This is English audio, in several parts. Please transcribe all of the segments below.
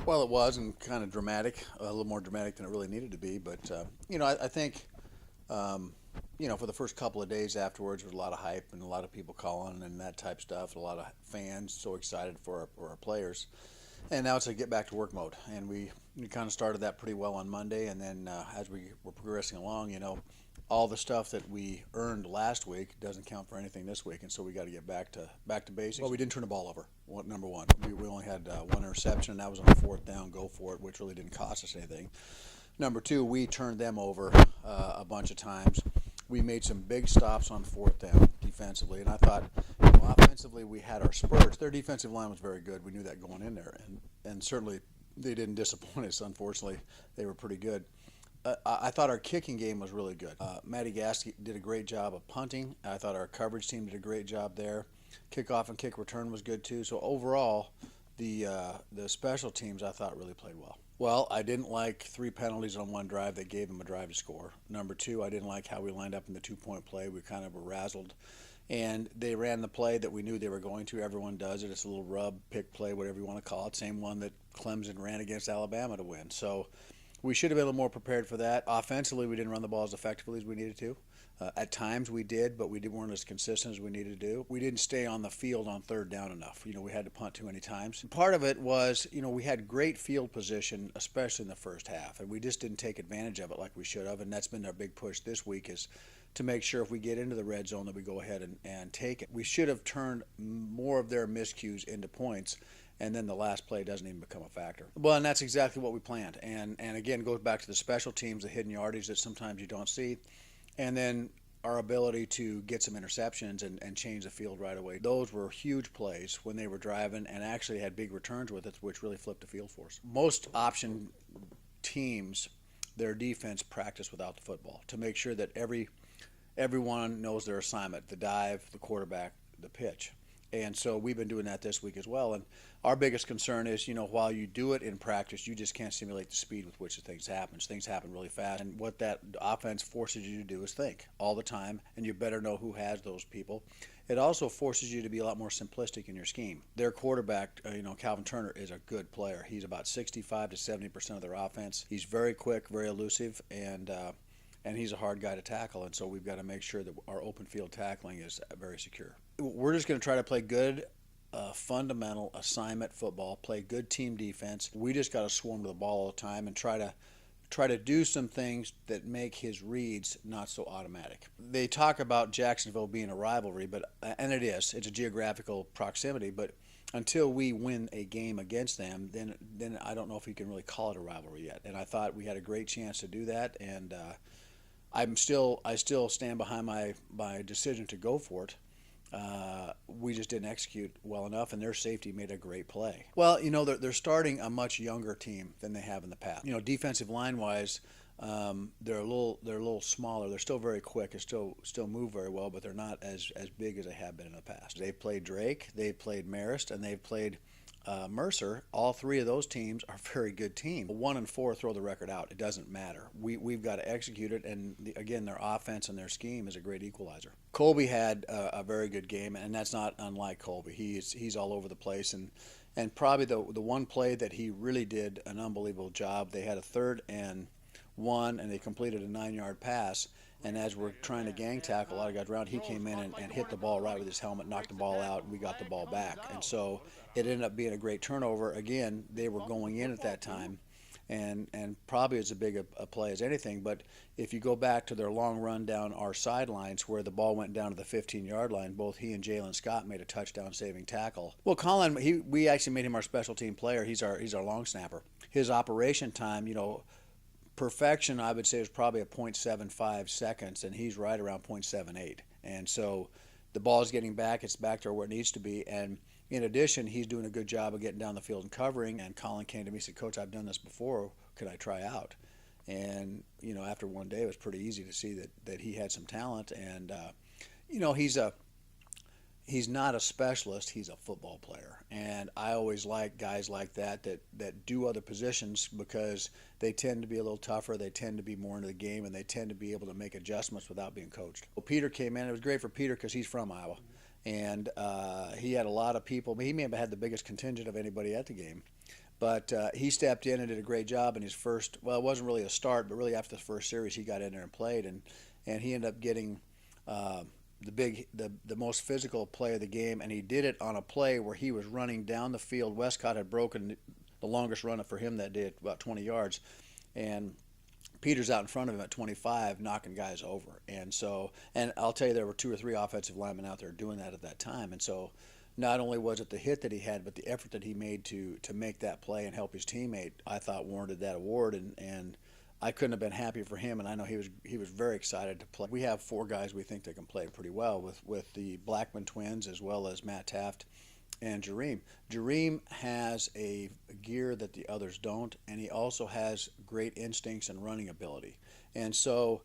Well, it was and kind of dramatic, a little more dramatic than it really needed to be. But I think um, for the first couple of days afterwards, there was a lot of hype and a lot of people calling and that type stuff. A lot of fans so excited for our players. And now it's a get back to work mode, and we kind of started that pretty well on Monday, and then as we were progressing along, all the stuff that we earned last week doesn't count for anything this week, and so we got to get back to basics. Well, we didn't turn the ball over. Number one, we only had one interception, and that was on fourth down, go for it, which really didn't cost us anything. Number two, we turned them over a bunch of times. We made some big stops on fourth down defensively, and I thought, offensively we had our spurts. Their defensive line was very good. We knew that going in there, and certainly they didn't disappoint us. Unfortunately, they were pretty good. I thought our kicking game was really good. Matty Gasky did a great job of punting. I thought our coverage team did a great job there. Kickoff and kick return was good too. So overall, the special teams I thought really played well. Well, I didn't like three penalties on one drive that gave them a drive to score. Number two, I didn't like how we lined up in the 2-point play. We kind of were razzled. And they ran the play that we knew they were going to. Everyone does it. It's a little rub, pick play, whatever you want to call it. Same one that Clemson ran against Alabama to win. So we should have been a little more prepared for that. Offensively, we didn't run the ball as effectively as we needed to. At times we did, but weren't as consistent as we needed to do. We didn't stay on the field on third down enough. We had to punt too many times. Part of it was, we had great field position, especially in the first half, and we just didn't take advantage of it like we should have. And that's been our big push this week is to make sure if we get into the red zone that we go ahead and take it. We should have turned more of their miscues into points, and then the last play doesn't even become a factor. Well, and that's exactly what we planned. And again, goes back to the special teams, the hidden yardage that sometimes you don't see, and then our ability to get some interceptions and change the field right away. Those were huge plays when they were driving and actually had big returns with it, which really flipped the field for us. Most option teams, their defense practice without the football to make sure that everyone knows their assignment, the dive, the quarterback, the pitch. And so we've been doing that this week as well. And our biggest concern is, while you do it in practice, you just can't simulate the speed with which things happen. Things happen really fast. And what that offense forces you to do is think all the time, and you better know who has those people. It also forces you to be a lot more simplistic in your scheme. Their quarterback, Calvin Turner, is a good player. He's about 65 to 70% of their offense. He's very quick, very elusive, and he's a hard guy to tackle, and so we've got to make sure that our open field tackling is very secure. We're just going to try to play good fundamental assignment football, play good team defense. We just got to swarm to the ball all the time and try to do some things that make his reads not so automatic. They talk about Jacksonville being a rivalry, and it is. It's a geographical proximity, but until we win a game against them, then I don't know if you can really call it a rivalry yet. And I thought we had a great chance to do that, and I still stand behind my decision to go for it. We just didn't execute well enough, and their safety made a great play. Well, they're starting a much younger team than they have in the past. Defensive line wise, they're a little smaller. They're still very quick and still move very well, but they're not as big as they have been in the past. They've played Drake, they've played Marist, and they've played Mercer. All three of those teams are very good teams. 1 and 4 throw the record out. It doesn't matter. We've got to execute it, and again, their offense and their scheme is a great equalizer. Colby had a very good game, and that's not unlike Colby. He's all over the place, and probably the one play that he really did an unbelievable job. They had a 3rd and 1, and they completed a 9-yard pass. And as we're trying to gang tackle a lot of guys around, he came in and hit the ball right with his helmet, knocked the ball out, and we got the ball back. And so it ended up being a great turnover. Again, they were going in at that time, and probably as big a play as anything. But if you go back to their long run down our sidelines where the ball went down to the 15-yard line, both he and Jalen Scott made a touchdown-saving tackle. Well, Colin, we actually made him our special team player. He's our long snapper. His operation time, perfection, I would say, is probably a 0.75 seconds, and he's right around 0.78. And so the ball's getting back. It's back to where it needs to be. And in addition, he's doing a good job of getting down the field and covering. And Colin came to me and said, Coach, I've done this before. Could I try out? And, after one day, it was pretty easy to see that he had some talent. And, he's not a specialist, he's a football player. And I always like guys like that do other positions because they tend to be a little tougher, they tend to be more into the game, and they tend to be able to make adjustments without being coached. Well, Peter came in. It was great for Peter because he's from Iowa. And he had a lot of people. He may have had the biggest contingent of anybody at the game. But he stepped in and did a great job in his first. Well, it wasn't really a start, but really after the first series, he got in there and played, and he ended up getting the most physical play of the game, and he did it on a play where he was running down the field. Westcott had broken the longest run for him that day at about 20 yards, and Peter's out in front of him at 25, knocking guys over. And I'll tell you, there were 2 or 3 offensive linemen out there doing that at that time. And so not only was it the hit that he had, but the effort that he made to make that play and help his teammate, I thought warranted that award. And I couldn't have been happier for him, and I know he was very excited to play. We have 4 guys we think that can play pretty well with the Blackman twins as well as Matt Taft and Jareem. Jareem has a gear that the others don't, and he also has great instincts and running ability. And so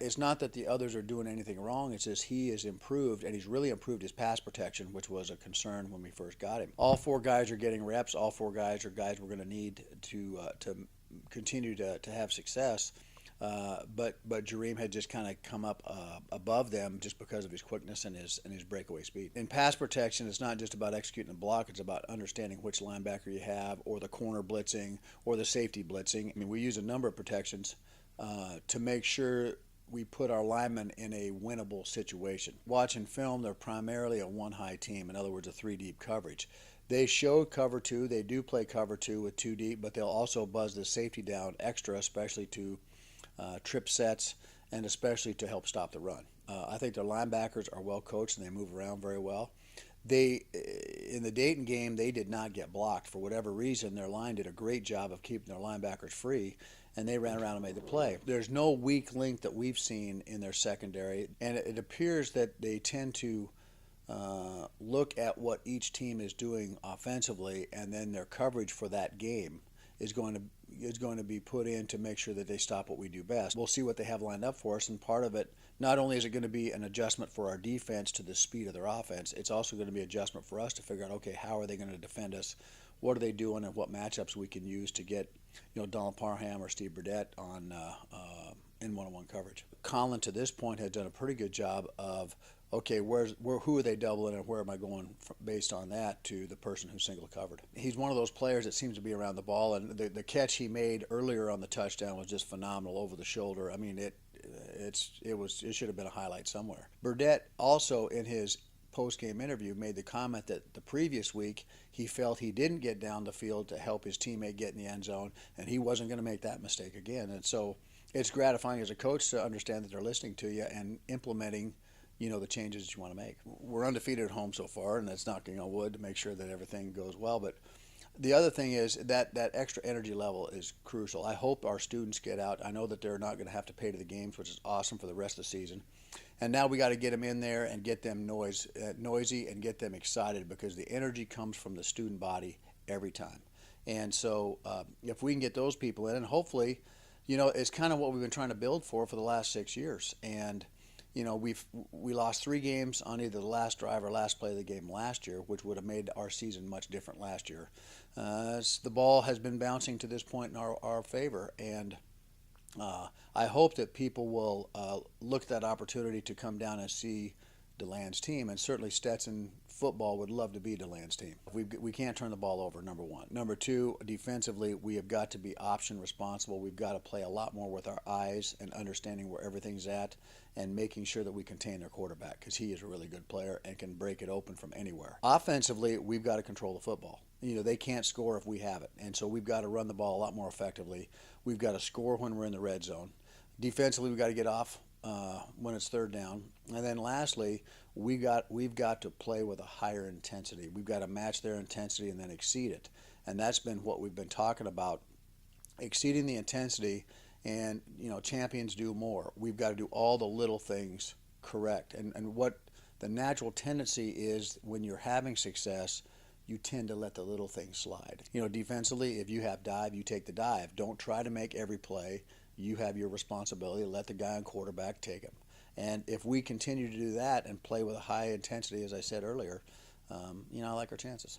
it's not that the others are doing anything wrong. It's just he is improved, and he's really improved his pass protection, which was a concern when we first got him. All 4 guys are getting reps. All 4 guys are guys we're going to need to continue to have success. But Jareem had just kind of come up above them just because of his quickness and his breakaway speed. In pass protection, it's not just about executing the block. It's about understanding which linebacker you have, or the corner blitzing, or the safety blitzing. I mean, we use a number of protections to make sure we put our linemen in a winnable situation. Watching film, they're primarily a 1-high team. In other words, a 3-deep coverage. They show cover 2. They do play cover 2 with 2 deep, but they'll also buzz the safety down extra, especially to trip sets, and especially to help stop the run. I think their linebackers are well coached and they move around very well. In the Dayton game, they did not get blocked for whatever reason. Their line did a great job of keeping their linebackers free, and they ran around and made the play. There's no weak link that we've seen in their secondary, and it appears that they tend to look at what each team is doing offensively, and then their coverage for that game is going to be put in to make sure that they stop what we do best. We'll see what they have lined up for us, and part of it, not only is it going to be an adjustment for our defense to the speed of their offense, it's also going to be an adjustment for us to figure out, okay, how are they going to defend us? What are they doing, and what matchups we can use to get, Donald Parham or Steve Burdett on in one-on-one coverage. Colin, to this point, has done a pretty good job of, okay, who are they doubling, and where am I going based on that to the person who's single covered. He's one of those players that seems to be around the ball, and the catch he made earlier on the touchdown was just phenomenal over the shoulder. I mean, it should have been a highlight somewhere. Burdett also, in his post-game interview, made the comment that the previous week he felt he didn't get down the field to help his teammate get in the end zone, and he wasn't going to make that mistake again. And so it's gratifying as a coach to understand that they're listening to you and implementing the changes that you want to make. We're undefeated at home so far, and that's knocking on wood to make sure that everything goes well. But the other thing is that extra energy level is crucial. I hope our students get out. I know that they're not going to have to pay to the games, which is awesome for the rest of the season. And now we got to get them in there and get them noisy and get them excited, because the energy comes from the student body every time. And so if we can get those people in, and hopefully, it's kind of what we've been trying to build for the last 6 years. And we lost 3 games on either the last drive or last play of the game last year, which would have made our season much different last year. The ball has been bouncing to this point in our favor, and I hope that people will look at that opportunity to come down and see DeLand's team, and certainly Stetson football would love to be DeLand's team. We can't turn the ball over, number one. Number two, defensively, we have got to be option responsible. We've got to play a lot more with our eyes and understanding where everything's at and making sure that we contain their quarterback, because he is a really good player and can break it open from anywhere. Offensively, we've got to control the football. They can't score if we have it, and so we've got to run the ball a lot more effectively. We've got to score when we're in the red zone. Defensively, we've got to get off when it's third down. And then lastly, we've got to play with a higher intensity. We've got to match their intensity and then exceed it. And that's been what we've been talking about, exceeding the intensity. And, champions do more. We've got to do all the little things correct. And what the natural tendency is when you're having success, you tend to let the little things slide. Defensively, if you have dive, you take the dive. Don't try to make every play. You have your responsibility to let the guy on quarterback take him. And if we continue to do that and play with a high intensity, as I said earlier, I like our chances.